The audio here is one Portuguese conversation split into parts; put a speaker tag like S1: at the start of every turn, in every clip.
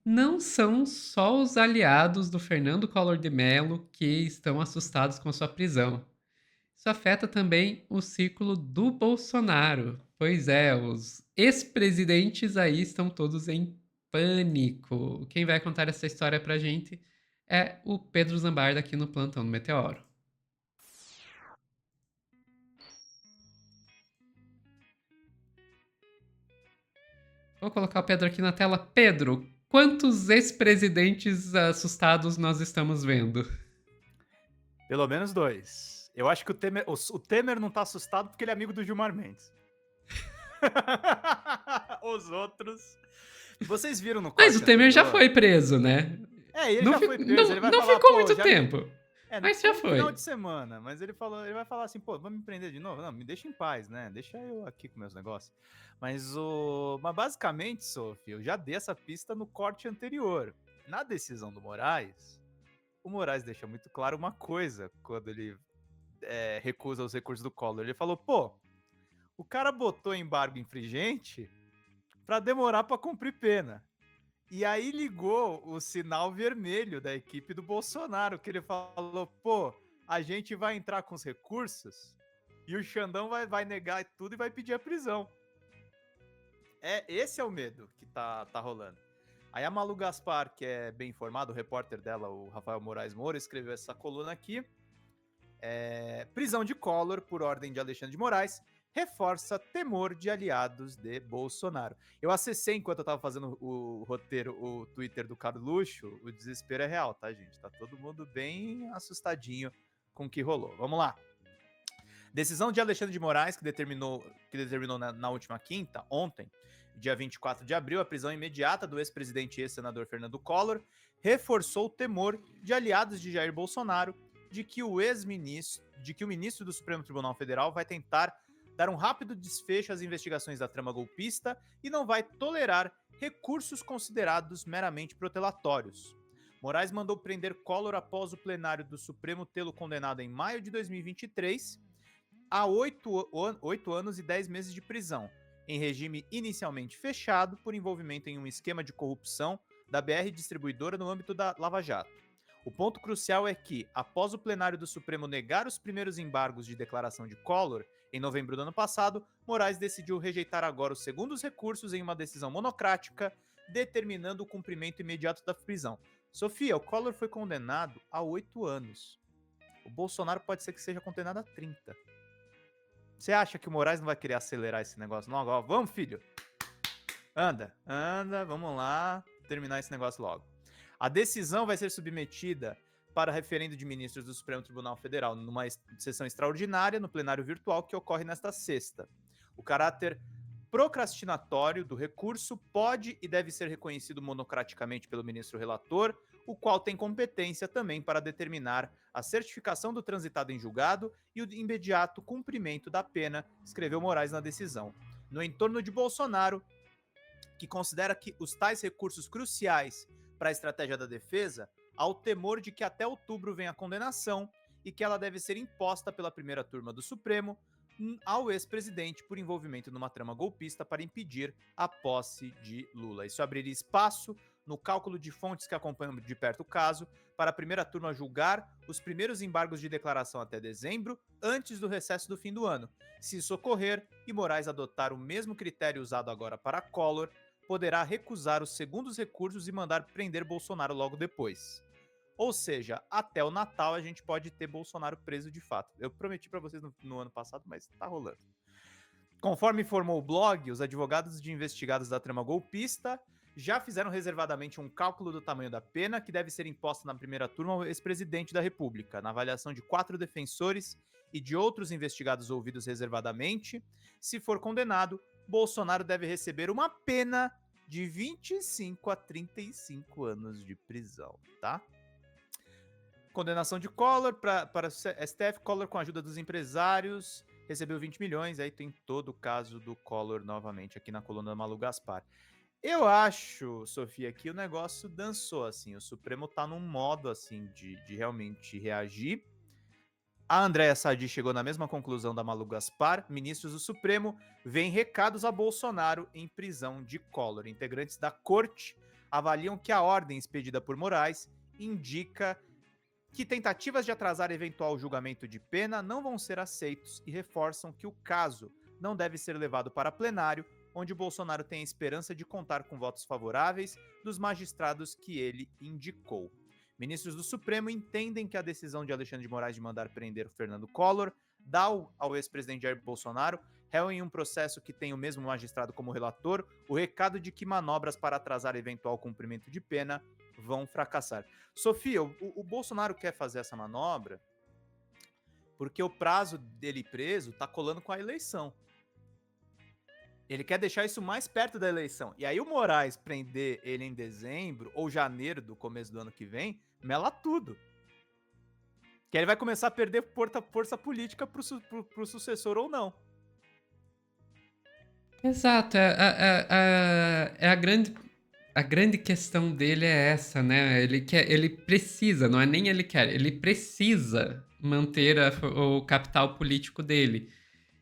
S1: Não são só os aliados do Fernando Collor de Mello que estão assustados com sua prisão. Isso afeta também o círculo do Bolsonaro. Pois é, os ex-presidentes aí estão todos em pânico. Quem vai contar essa história pra gente é o Pedro Zambarda aqui no Plantão do Meteoro. Vou colocar o Pedro aqui na tela. Pedro, quantos ex-presidentes assustados nós estamos vendo?
S2: Pelo menos dois. Eu acho que o Temer não tá assustado porque ele é amigo do Gilmar Mendes. Os outros. Vocês viram no
S1: Mas o
S2: corte
S1: Temer já
S2: anterior?
S1: foi preso, né?
S2: É, ele
S1: Não,
S2: já foi preso. Ele vai
S1: não
S2: falar,
S1: ficou
S2: pô,
S1: muito
S2: já me.
S1: tempo,
S2: É,
S1: mas já
S2: foi um final
S1: foi.
S2: de semana, mas ele vai falar assim, pô, vamos me prender de novo? Não, me deixa em paz, né? Deixa eu aqui com meus negócios. Mas basicamente, Sophie, eu já dei essa pista no corte anterior. Na decisão do Moraes, o Moraes deixa muito claro uma coisa quando ele recusa os recursos do Collor. Ele falou, pô, o cara botou embargo infringente pra demorar pra cumprir pena. E aí ligou o sinal vermelho da equipe do Bolsonaro, que ele falou, pô, a gente vai entrar com os recursos e o Xandão vai negar tudo e vai pedir a prisão. Esse é o medo que tá rolando. Aí a Malu Gaspar, que é bem informado, o repórter dela, o Rafael Moraes Moura, escreveu essa coluna aqui. Prisão de Collor por ordem de Alexandre de Moraes reforça temor de aliados de Bolsonaro. Eu acessei enquanto eu tava fazendo o roteiro, o Twitter do Carluxo, o desespero é real, tá, gente? Tá todo mundo bem assustadinho com o que rolou. Vamos lá. Decisão de Alexandre de Moraes, que determinou na última quinta, ontem, dia 24 de abril, a prisão imediata do ex-presidente e ex-senador Fernando Collor, reforçou o temor de aliados de Jair Bolsonaro de que o ministro do Supremo Tribunal Federal vai tentar dar um rápido desfecho às investigações da trama golpista e não vai tolerar recursos considerados meramente protelatórios. Moraes mandou prender Collor após o plenário do Supremo tê-lo condenado em maio de 2023 a 8 anos e 10 meses de prisão, em regime inicialmente fechado por envolvimento em um esquema de corrupção da BR Distribuidora no âmbito da Lava Jato. O ponto crucial é que, após o plenário do Supremo negar os primeiros embargos de declaração de Collor, em novembro do ano passado, Moraes decidiu rejeitar agora os segundos recursos em uma decisão monocrática, determinando o cumprimento imediato da prisão. Sofia, o Collor foi condenado a 8 anos. O Bolsonaro pode ser que seja condenado a 30. Você acha que o Moraes não vai querer acelerar esse negócio logo? Ó, vamos, filho. Anda, vamos lá, terminar esse negócio logo. A decisão vai ser submetida para referendo de ministros do Supremo Tribunal Federal numa sessão extraordinária no plenário virtual que ocorre nesta sexta. O caráter procrastinatório do recurso pode e deve ser reconhecido monocraticamente pelo ministro relator, o qual tem competência também para determinar a certificação do transitado em julgado e o imediato cumprimento da pena, escreveu Moraes na decisão. No entorno de Bolsonaro, que considera que os tais recursos cruciais para a estratégia da defesa, há o temor de que até outubro venha a condenação e que ela deve ser imposta pela primeira turma do Supremo ao ex-presidente por envolvimento numa trama golpista para impedir a posse de Lula. Isso abriria espaço, no cálculo de fontes que acompanham de perto o caso, para a primeira turma julgar os primeiros embargos de declaração até dezembro, antes do recesso do fim do ano. Se isso ocorrer e Moraes adotar o mesmo critério usado agora para Collor, poderá recusar os segundos recursos e mandar prender Bolsonaro logo depois. Ou seja, até o Natal a gente pode ter Bolsonaro preso de fato. Eu prometi para vocês no ano passado, mas tá rolando. Conforme informou o blog, os advogados de investigados da trama golpista já fizeram reservadamente um cálculo do tamanho da pena que deve ser imposta na primeira turma ao ex-presidente da República. Na avaliação de 4 defensores e de outros investigados ouvidos reservadamente, se for condenado, Bolsonaro deve receber uma pena de 25 a 35 anos de prisão, tá? Condenação de Collor para STF. Collor, com a ajuda dos empresários, recebeu 20 milhões. Aí tem todo o caso do Collor novamente aqui na coluna da Malu Gaspar. Eu acho, Sofia, que o negócio dançou, assim. O Supremo tá num modo, assim, de realmente reagir. A Andréa Sadi chegou na mesma conclusão da Malu Gaspar. Ministros do Supremo veem recados a Bolsonaro em prisão de Collor. Integrantes da corte avaliam que a ordem expedida por Moraes indica que tentativas de atrasar eventual julgamento de pena não vão ser aceitos e reforçam que o caso não deve ser levado para plenário, onde Bolsonaro tem a esperança de contar com votos favoráveis dos magistrados que ele indicou. Ministros do Supremo entendem que a decisão de Alexandre de Moraes de mandar prender Fernando Collor dá ao ex-presidente Jair Bolsonaro, réu em um processo que tem o mesmo magistrado como relator, o recado de que manobras para atrasar eventual cumprimento de pena vão fracassar. Sofia, o Bolsonaro quer fazer essa manobra porque o prazo dele preso tá colando com a eleição. Ele quer deixar isso mais perto da eleição. E aí o Moraes prender ele em dezembro ou janeiro do começo do ano que vem, mela tudo. Que ele vai começar a perder força política pro sucessor ou não.
S1: Exato, a grande questão dele é essa, né? Ele precisa, não é nem ele quer, ele precisa manter o capital político dele.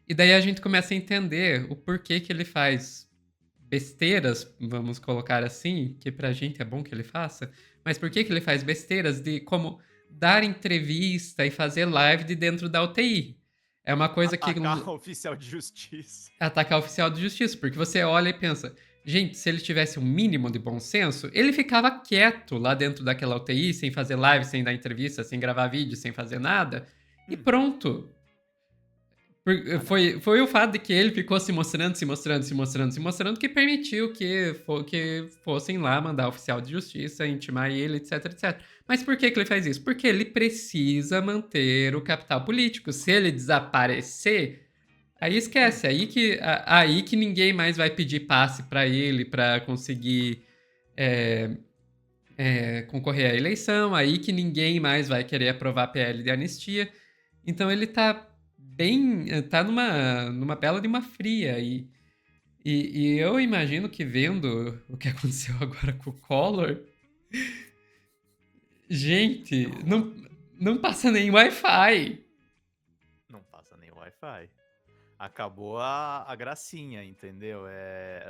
S1: E daí a gente começa a entender o porquê que ele faz besteiras, vamos colocar assim, que pra gente é bom que ele faça, mas por que que ele faz besteiras de como dar entrevista e fazer live de dentro da UTI? É uma coisa que
S2: Atacar o oficial de justiça.
S1: atacar o oficial de justiça, porque você olha e pensa, gente, se ele tivesse um mínimo de bom senso, ele ficava quieto lá dentro daquela UTI, sem fazer live, sem dar entrevista, sem gravar vídeo, sem fazer nada, e pronto. Foi o fato de que ele ficou se mostrando que permitiu que fossem lá mandar o oficial de justiça, intimar ele, etc, etc. Mas por que que ele faz isso? Porque ele precisa manter o capital político. Se ele desaparecer, aí esquece, aí que ninguém mais vai pedir passe pra ele pra conseguir concorrer à eleição, aí que ninguém mais vai querer aprovar a PL de anistia. Então ele tá tá numa bela de uma fria e eu imagino que vendo o que aconteceu agora com o Collor, gente, não passa nem Wi-Fi.
S2: Não passa nem Wi-Fi. Acabou a gracinha, entendeu?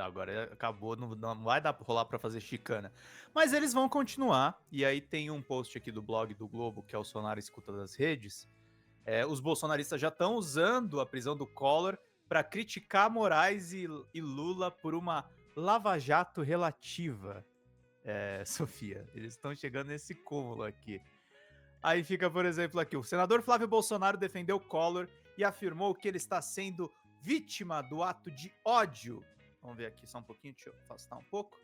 S2: Agora acabou, não vai rolar pra fazer chicana. Mas eles vão continuar. E aí tem um post aqui do blog do Globo, que é o Sonar Escuta das Redes. Os bolsonaristas já estão usando a prisão do Collor para criticar Moraes e Lula por uma lava-jato relativa. Sofia, eles estão chegando nesse cúmulo aqui. Aí fica, por exemplo, aqui, o senador Flávio Bolsonaro defendeu Collor e afirmou que ele está sendo vítima do ato de ódio. Vamos ver aqui só um pouquinho, deixa eu afastar um pouco.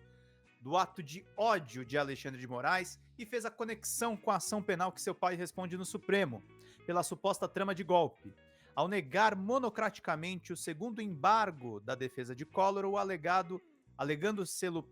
S2: Do ato de ódio de Alexandre de Moraes e fez a conexão com a ação penal que seu pai responde no Supremo, pela suposta trama de golpe. Ao negar monocraticamente o segundo embargo da defesa de Collor, o alegando selo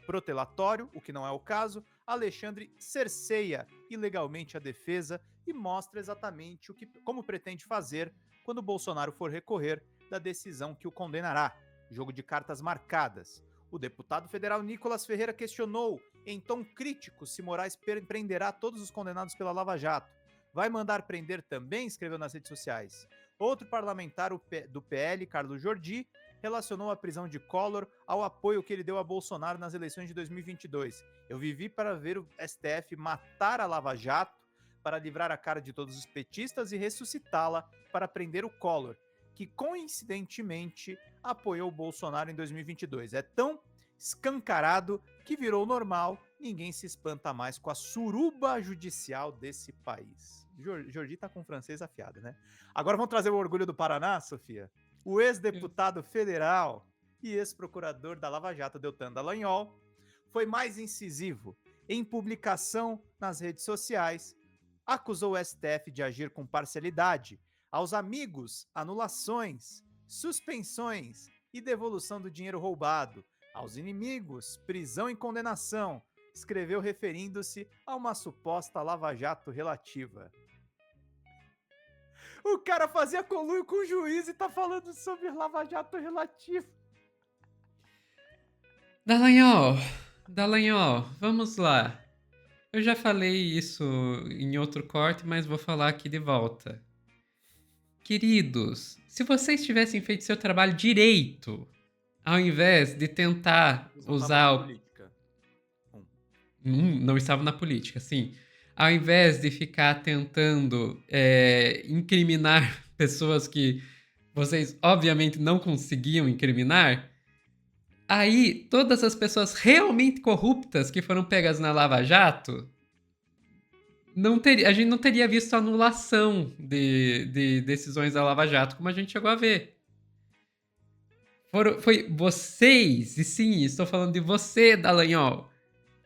S2: protelatório, o que não é o caso, Alexandre cerceia ilegalmente a defesa e mostra exatamente como pretende fazer quando Bolsonaro for recorrer da decisão que o condenará. Jogo de cartas marcadas. O deputado federal Nicolas Ferreira questionou, em tom crítico, se Moraes prenderá todos os condenados pela Lava Jato. Vai mandar prender também? Escreveu nas redes sociais. Outro parlamentar do PL, Carlos Jordi, relacionou a prisão de Collor ao apoio que ele deu a Bolsonaro nas eleições de 2022. Eu vivi para ver o STF matar a Lava Jato para livrar a cara de todos os petistas e ressuscitá-la para prender o Collor, que coincidentemente apoiou o Bolsonaro em 2022. É tão escancarado que virou normal, ninguém se espanta mais com a suruba judicial desse país. Jordi tá com o francês afiado, né? Agora vamos trazer o orgulho do Paraná, Sofia? O ex-deputado federal e ex-procurador da Lava Jato, Deltan Dallagnol, foi mais incisivo. Em publicação nas redes sociais, acusou o STF de agir com parcialidade. Aos amigos, anulações, suspensões e devolução do dinheiro roubado. Aos inimigos, prisão e condenação. Escreveu referindo-se a uma suposta lava-jato relativa. O cara fazia conluio com o juiz e tá falando sobre lava-jato relativo.
S1: Dallagnol, vamos lá. Eu já falei isso em outro corte, mas vou falar aqui de volta. Queridos, se vocês tivessem feito seu trabalho direito, ao invés de tentar usar não estavam na política, assim. Ao invés de ficar tentando incriminar pessoas que vocês obviamente não conseguiam incriminar, aí todas as pessoas realmente corruptas que foram pegas na Lava Jato, a gente não teria visto anulação de decisões da Lava Jato como a gente chegou a ver. Foi vocês, e sim, estou falando de você, Dallagnol,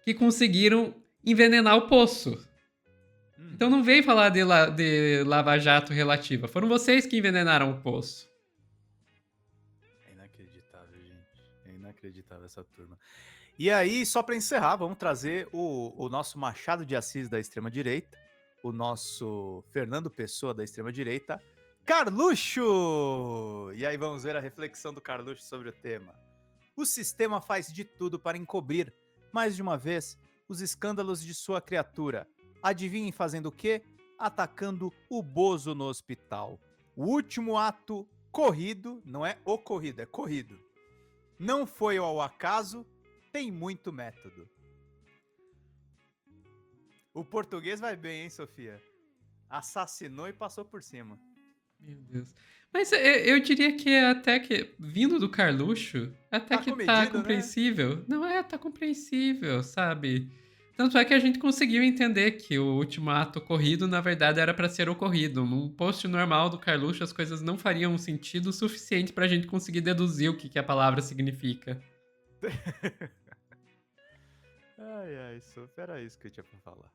S1: que conseguiram envenenar o poço. Então não vem falar de Lava Jato relativa. Foram vocês que envenenaram o poço.
S2: É inacreditável, gente. É inacreditável essa turma. E aí, só para encerrar, vamos trazer o nosso Machado de Assis da extrema-direita, o nosso Fernando Pessoa da extrema-direita, Carluxo! E aí vamos ver a reflexão do Carluxo sobre o tema. O sistema faz de tudo para encobrir, mais de uma vez, os escândalos de sua criatura. Adivinhem fazendo o quê? Atacando o Bozo no hospital. O último ato corrido, não é ocorrido, é corrido. Não foi ao acaso, tem muito método. O português vai bem, hein, Sofia? Assassinou e passou por cima.
S1: Meu Deus. Mas eu diria que até que, vindo do Carluxo, até
S2: Tá
S1: que tá
S2: comedido, né?
S1: compreensível. Não tá compreensível, sabe? Tanto é que a gente conseguiu entender que o último ato ocorrido, na verdade, era pra ser ocorrido. Num post normal do Carluxo, as coisas não fariam sentido suficiente pra gente conseguir deduzir o que a palavra significa.
S2: Ai, ai, Sofia, era isso que eu tinha pra falar.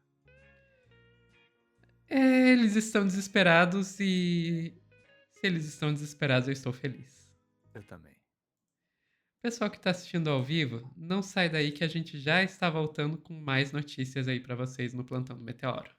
S1: Eles estão desesperados e se eles estão desesperados, eu estou feliz.
S2: Eu também.
S1: Pessoal que está assistindo ao vivo, não sai daí que a gente já está voltando com mais notícias aí para vocês no Plantão do Meteoro.